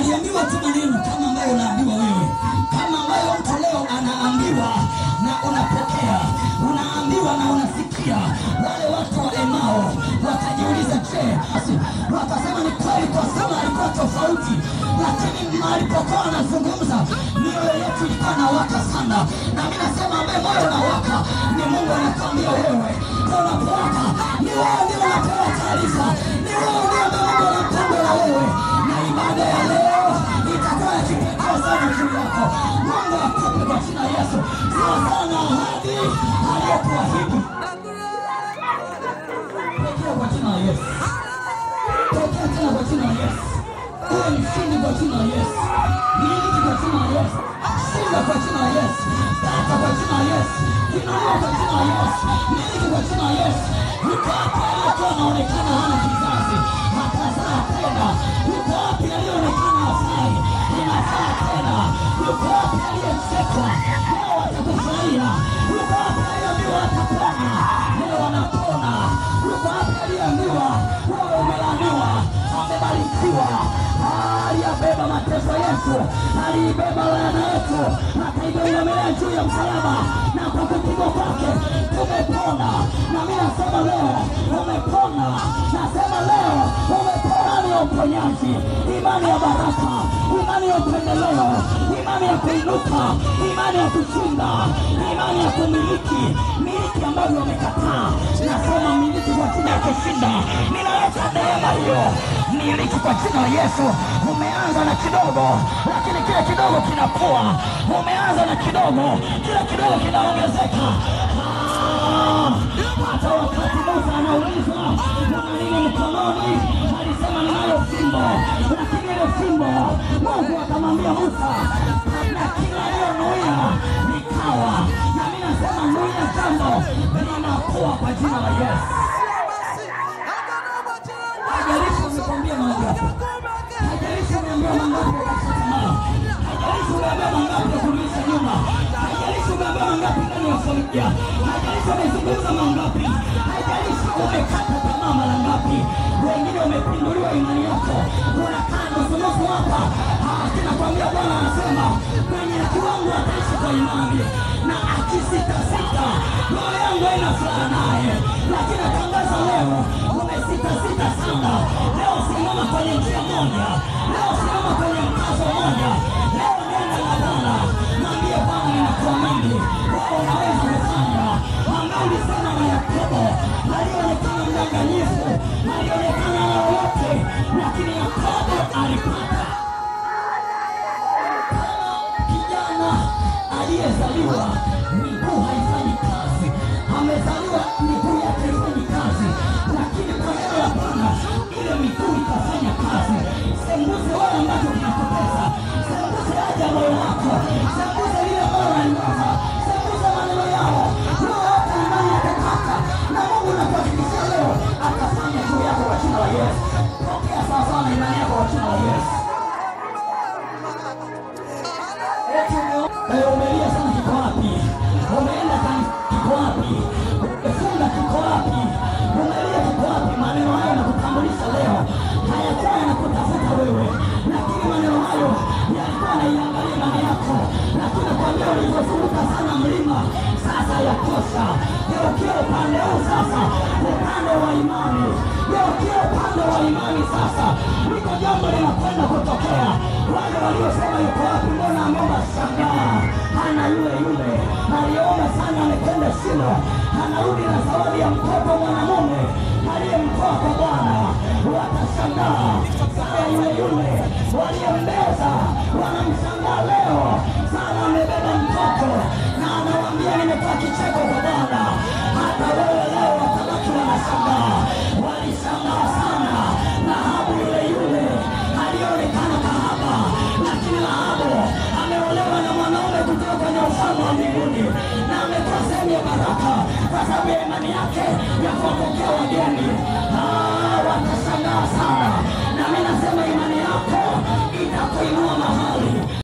aliambiwa tu maneno kama ambayo unaambiwa wewe, kama ambayo mtu leo anaambiwa na unapokea, unaambiwa na unasikia. Wale watu wa Emao wakajiuliza, je, wakasema ni kweli kwa sababu alikuwa tofauti, lakini alipokuwa anazungumza mioyo yetu ilikuwa inawaka sana. Na mimi nasema ambaye moyo unawaka ni Mungu anakuambia wewe, unapowaka ni wewe ndio unapewa taarifa, ni wewe ndio Mungu anapanga na wewe. Na ibada ya leo itakuwa ya kipekee sana juu yako. Mungu akupe kwa jina la Yesu sawa sana ahadi aliyokuahidi. Pokea kwa jina la Yesu. Pokea tena kwa jina la Yesu. Uwe mshindi kwa jina la Yesu. Miliki kwa jina la Yesu. Shinda kwa jina la Yesu. Pata kwa jina la Yesu. Inuliwa kwa jina la Yesu. Miliki kwa jina la Yesu. Yuko wapi aliyekuwa anaonekana hana kizazi? Atazaa tena. Yuko wapi aliyeonekana hafai? Inazaa tena. Yuko wapi aliyechekwa? Leo watakufurahia. Yuko wapi aliyeambiwa atapona? Leo wanapona. Yuko wapi aliyeambiwa wewe umelaaniwa? Amebarikiwa. Aliyabeba mateso yetu, alibeba laana yetu, akaibeba juu ya msalaba, na kwa kupigwa kwake tumepona. Na mimi nasema leo umepona. Nasema leo umepona. Ni uponyaji, imani ya baraka, imani ya upendeleo, imani ya kuinuka, imani ya kushinda, imani ya kumiliki, miliki ambayo umekataa. Nasema miliki kwa jina ya kushinda. Ninaleta neema hiyo, miliki kwa jina la Yesu. Umeanza na kidogo, lakini kile kidogo kinakuwa. Umeanza na kidogo, kile kidogo kinaongezeka. Hata wakati Musa anaulizwa una nini mkononi, alisema ninayo fimbo. Lakini ile fimbo Mungu akamwambia Musa, na kila aliyonuia likawa. Na mimi nasema nuia jambo linakuwa kwa jina la Yesu. Hajalishi umekwambia mangapi, hajalishi umeambia mangapi ya kusatamana, hajalishi umeambia mangapi ya kurudisha nyuma, hajalishi umeambia mangapi ndani ya familia, hajalishi umezungumza mangapi, hajalishi umekata tamaa mara ngapi. Wengine umepinduliwa imani yako, unakaa nusu hapa. Kinakwambia Bwana anasema kwenye kiwango ataishi kwa imani, na akisitasita roho yangu haina furaha naye. Lakini natangaza leo umesitasita sana. Leo simama kwenye njia moja, leo simama kwenye mkazo moja. Leo nenda na Bwana, mwambie Bwana ninakuamini, wewe unaweza kufanya. Ambao ulisema na Yakobo, alionekana mdanganyifu, alionekana na wote, lakini Yakobo alipata. Kijana aliyezaliwa miguu haifanyi kazi, amezaliwa miguu yake haifanyi kazi, lakini kwa neno la Bwana ile miguu ikafanya kazi. Sembuse wale ambacho kinakupesa, sembuse haja moyo wako, sembuse lile moyo unaliwaza, sembuse maneno yao. Roho yako imani yatakata, na Mungu anakuhakikishia leo atafanya juu yako kwa jina la Yesu. Pokea sawasawa na imani yako kwa jina la Yesu. Umelia sana, kiko wapi? Umeenda kanisa, kiko wapi? Umefunga, kiko wapi? Umelia, kiko wapi? Maneno hayo yanakutambulisha leo, hayakuwa yanakutafuta wewe, lakini maneno hayo yalikuwa yanaiangalia imani yako. Lakini nakwambia ulizozunguka sana mlima sasa yatosha. Geukia upande huu sasa, upande wa imani. Geukia upande wa imani sasa, liko jambo linakwenda kutokea. Wale waliosema yuko wapi, mbona ameomba shangaa, hana yule aliyeomba sana amekwenda Shilo, anarudi na zawadi ya mtoto mwanamume aliyemtoa kwa Bwana. Watashangaa sana yule waliyembeza, wanamshangaa leo sana amebeba mtoto na anawaambia nimetoa kicheko kwa Bwana. Hata wewe leo watabaki wanashangaa. Walishangaa sana Rahabu yule alionekana kahaba, lakini Rahabu ameolewa na mwanaume kutoka kwenye ufalme wa mbinguni, na amekuwa sehemu ya baraka kwa sababu ya imani yake ya kuwapokea wageni. Watashangaa sana. Na mimi nasema imani yako itakuinua